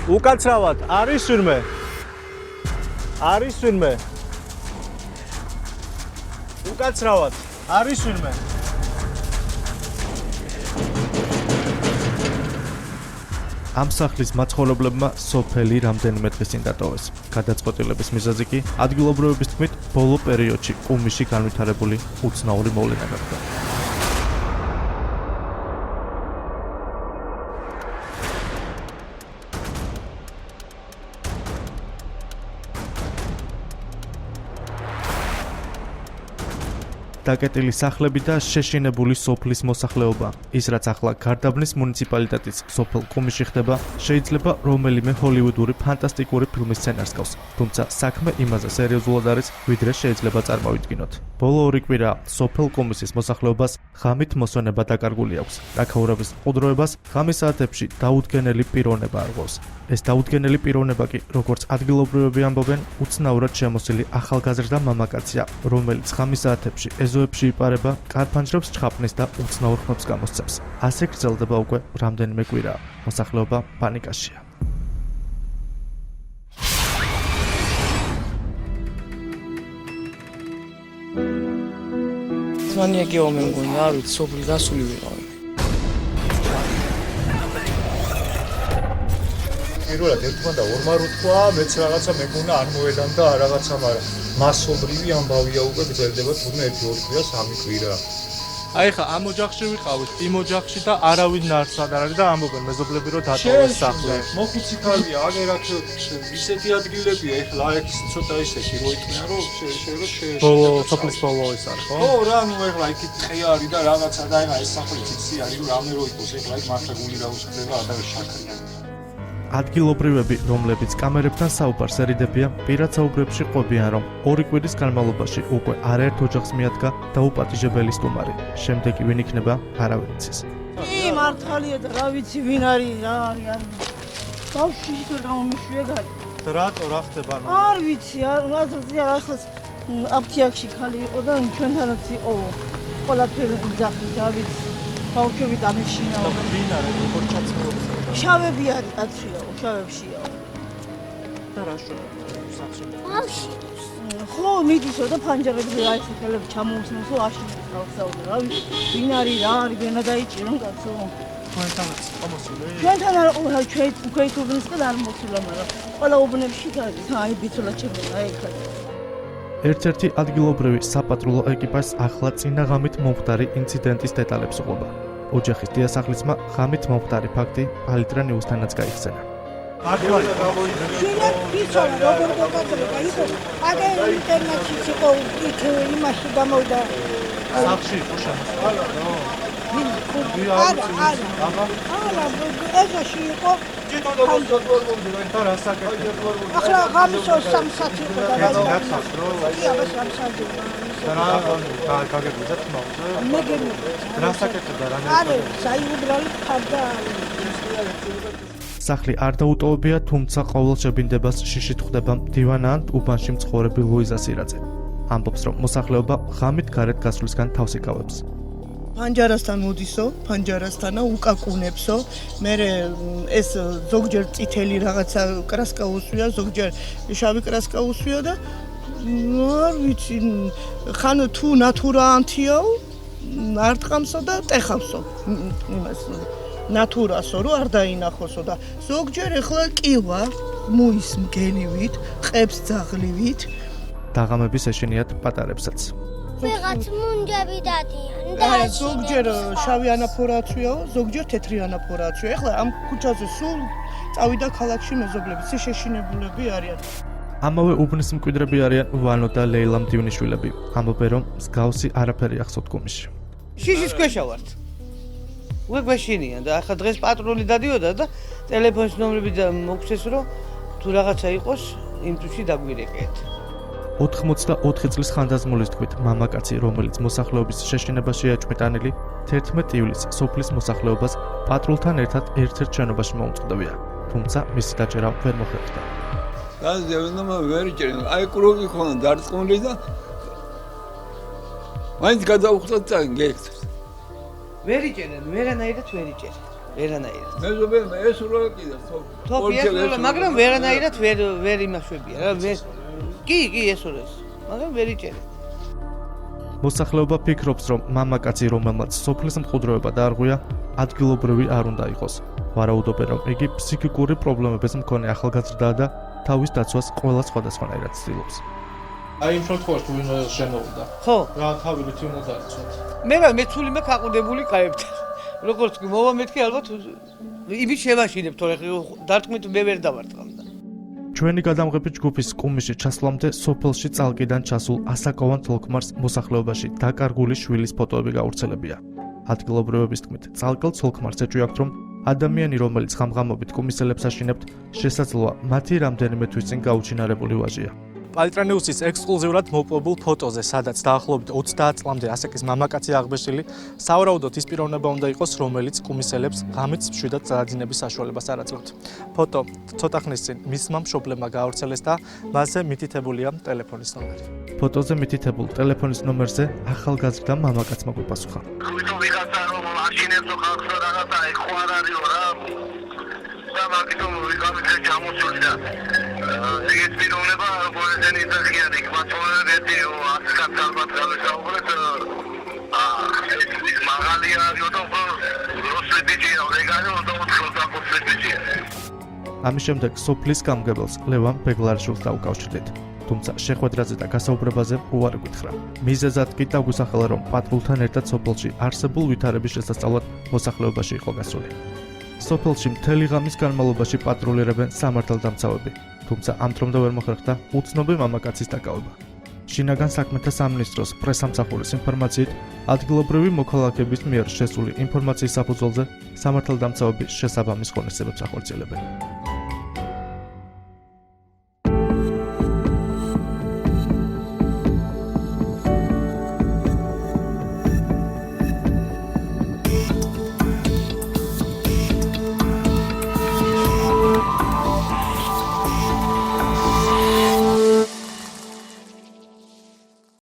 უკაცრავად არის ვინმე? არის ვინმე? უკაცრავად არის ვინმე? ამ სახლის მაცხოვრებლებმა სოფელი რამდენიმე დღის წინ დატოვეს. გადაწყვეტილების მიზეზი კი ადგილობრივების თქმით, ბოლო პერიოდში ყუმიში განვითარებული უცნაური მოვლენა გახდა. დაკეტილი სახლები და შეშინებული სოფლის მოსახლეობა. ის რაც ახლა გარდაბნის მუნიციპალიტეტის სოფელ ყუმიში ხდება, შეიძლება რომელიმე ჰოლივუდური ფანტასტიკური ფილმის სცენარს გავს. თუმცა საქმე იმაზე სერიოზულად არის, ვიდრე შეიძლება წარმოვიდგინოთ. ბოლო 2 კვირა სოფელ ყუმისის მოსახლეობას ღამით მოსვენება დაკარგული აქვს. რაქაურების ყუდროებას ღამის საათებში დაუდგენელი პიროვნება არღვევს. ეს დაუდგენელი პიროვნება კი, როგორც ადგილობრივები ამბობენ, უცნაურად შემოსილი ახალგაზრდა მამაკაცია, რომელიც ღამის საათებში ეზოებში იპარება, კარფანჯრებს ჩხაპნის და უცნაურ ხმებს გამოსცემს. ასე გრძელდება უკვე რამდენიმე კვირა. მოსახლეობა პანიკაშია. მანიაკეო მე მგონი, არ ვიცი, სოფლი გასული ვიყავი. პირველად ერთმანდა ორმარო თქვა, მეც რაღაცა მეგონა არ მოედანდა რაღაცა, მაგრამ მასობრივი ამბავია უკვე გრძელდება თურმე 1-2 კვირა, 3 კვირა. აი ხა ამ ოჯახში ვიყავით, იმ ოჯახში და არავინ ნარცად არ არის და ამბობენ მეზობლები რომ დატოვეს სახლი. მოხუცი ქალია, აგერ აქ ისეთი ადგილებია, ეხლა აქ ცოტა ისეთი რო იტყვიან რომ ბოლო სოფლის ბოლო ის არის, ხო? ხო, რა, ნუ ეხლა იქით ტყე არის და რაღაცა და აი ეს სახლი ციცი არის, რომ რამე რო იყოს, ეხლა იქ მართლა გული რა უსხდება, ადარ შაქრია. ადგილობრივები, რომლებიც კამერებთან საუბარს ერიდებიან, პირად საუბრებში ყვებიან, რომ 2 კვირის განმავლობაში უკვე არაერთ ოჯახს მიადგა დაუპატიჟებელი სტუმარი. შემდეგი ვინ იქნება, არავინ იცის. მართალია და რა ვიცი ვინ არის, რა არის. ბავშვი ისე გამომიშვია გარი. რატო რა ხდება? არ ვიცი, ახლა აფთიაქში ხალი იყო და ჩვენთანაც იყო ყველაფერი ძახი, რა ვიცი. ბავშვები დამეშინა. ვინ არის, როგორ ჩაცმულობს? შავები არის, კაცია, შავებშია. და რა შოა? ბავშვი. ხო, მიდისო და ფანჯარები რა ისე ხელები ჩამოუსმენსო აშინებს გავსაუბრე. რა ვიცი, ვინ არის, რა არის, გენა დაიჭირო კაცო. ჩვენთანაც ამოსული? ჩვენთან არ ყოლა ჩვენ უკვე უბნისკენ არ მოსულა, მაგრამ ყველა უბნებში არის. აი ბიცოლა ჩემია, აი ხა. ერთ-ერთი ადგილობრივი საპატრულო ეკიპაჟს ახლა წინა ღამით მომხდარი ინციდენტის დეტალებს უყვება. ოჯახის დიასახლისმა ღამით მომხდარი ფაქტი პალიტრა ნიუსთანაც გაიხსენა. შეიძლება ვიცოლა როგორ გაკეთება იყო აგერ ინტერნეტში იყო იქ იმაში გამოვიდა სახლში იყო შემოსული. ეზოში იყო ახლა ღამის 3 საათი იყო და სახლი არ დაუტოვებია, თუმცა ყოველ შებინდებას შიშით ხვდება მდივანა ან უბანში მცხოვრები ლუიზა სირაძე. ამბობს, რომ მოსახლეობა ღამით გარეთ გასვლისგან თავს იკავებს. ფანჯარასთან მოდისო, ფანჯარასთანა უკაკუნებსო, მე ეს ზოგჯერ წითელი რაღაცა კრასკა უსვია, ზოგჯერ შავი კრასკა უსვია და არ ვიცი, ხან თუ ნატურა ანთიაო, არ ტყამსო და ტეხავსო. იმას ნატურასო რო არ დაინახოსო და ზოგჯერ ეხლა კივა მუის მგელივით, ყებს ძაღლივით. დაღამების ეშინიათ პატარებსაც. ვიღაც მუნჯები დადიან და ზოგჯერ შავი ანაფორაცვიაო, ზოგჯერ თეთრი ანაფორაცვია. ეხლა ამ ქუჩაზე სულ წავიდა ქალაქში მეზობლები, შეშინებულები არიან. ამავე უბნის მკვიდრები არიან ვანო და ლეილა მდივნიშვილები. ამბობენ, რომ მსგავსი არაფერი ახსოვთ ყუმისში. შიშის ქვეშა ვართ. უკვე გვეშინიან და ახლა დღეს პატრული დადიოდა და ტელეფონის ნომრები მოგცეს, რომ თუ რაღაცა იყოს, იმ თვეში დაგვირეკეთ. 84 წლის ხანდაზმულის თქმით, მამაკაცი, რომელიც მოსახლეობის შეშინებაშია ეჭვმიტანილი, 11 ივლისს სოფლის მოსახლეობას პატრულთან ერთად ერთ-ერთ შენობაში მოუწყდებია, თუმცა მისი დაჭერა ვერ მოხერხდა. გაზევნა ვერ ჭერენ, აი კროგი ხონა დარწმუნდი და მაინც გადაუხდა წანგექს. ვერ იჭერენ, ვერანაირად ვერ იჭერენ. ვერანაირად. მეზობენ ეს რო კიდე თოფიასროლა, მაგრამ ვერანაირად ვერ იმაშვებია რა, კი, ეს როს, მაგრამ ვერ იჭერენ. მოსახლეობა ფიქრობს, რომ მამაკაცი, რომელმაც სოფლის მყუდროება დაარღვია, ადგილობრივი არ უნდა იყოს. ვარაუდობენ, რომ იგი ფსიქიკური პრობლემების მქონე ახალგაზრდაა და თავის დაცვას ყველა სხვადასხვანაირად ცდილობს. აი იმ შემთხვევაში ვინ შემოვიდა? ხო, რა თავით უნდა დაცვათ? მე ცული მაქვს აყუდებული კაებთან. როგორც კი მოვა მეთქი ალბათ იმის შევაშინებ, თორე დარტყმით მე ვერ დავარტყამდა. ჩვენი გადამღები ჯგუფის კუმიში ჩასვლამდე სოფელში წალკიდან ჩასულ ასაკოვან თოლქმარს მოსახლეობაში დაკარგული შვილის ფოტოები გავრცელებია. ადგილობრივების თქმით, წალკელ თოლქმარს ეჭვიათ, რომ ადამიანი, რომელიც ღამღამობით კუმისელებს აშინებთ, შესაძლოა მათი რამდენიმე თვის წინ გაუჩინარებული ვაჟია. პალიტრანიუსის ექსკლუზიურად მოპოვებულ ფოტოზე, სადაც დაახლოებით 30 წლამდე ასაკის მამაკაცი აღბეჭდილი, სავარაუდოდ ის პიროვნება უნდა იყოს, რომელიც კუმისელებს ღამით მშვიდად წარაძინების საშუალებას არ აძლევთ. ფოტო ცოტა ხნის წინ მისმა მშობლებმა გაავრცელეს და მასზე მითითებულია ტელეფონის ნომერი. ფოტოზე მითითებულ ტელეფონის ნომერზე ახალგაზრდა მამაკაცმა გვიპასუხა. თვითონ ვიღაცა რომ აშინებს ხალხს რაღაცა ეხო არ არისო რა და მაგიტომ ვიღაცა ჩამოსული და ეგეც პიროვნება პოზიციონი ძახიანი მათოლებები ასკაც ალბათ გავესაუბრეთ ეს მაგალია როდო როსებიჯია ეგარი უნდა უცხოთაკოცებიჯია ამის შემდეგ სოფლის გამგებელს ლევან ბეგლარიშვილს დაუკავშირდით. თუმცა შეხვედრაზე და გასაუბრებაზე უარი გითხრა. მიზეზად კი დაგვისახელა, რომ პატრულთან ერთად სოფელში არსებულ ვითარების შესასწავლად მოსახლეობაში იყო გასული. სოფელში მთელი ღამის განმავლობაში პატრულირებენ სამართალდამცავები, თუმცა ამ დრომდე ვერ მოხერხდა უცნობი მამაკაცის დაკავება. შინაგან საქმეთა სამინისტროს პრესამსახურის ინფორმაციით, ადგილობრივი მოქალაქეების მიერ შესული ინფორმაციის საფუძველზე სამართალდამცავები შესაბამის ღონისძიებებს ახორციელებენ.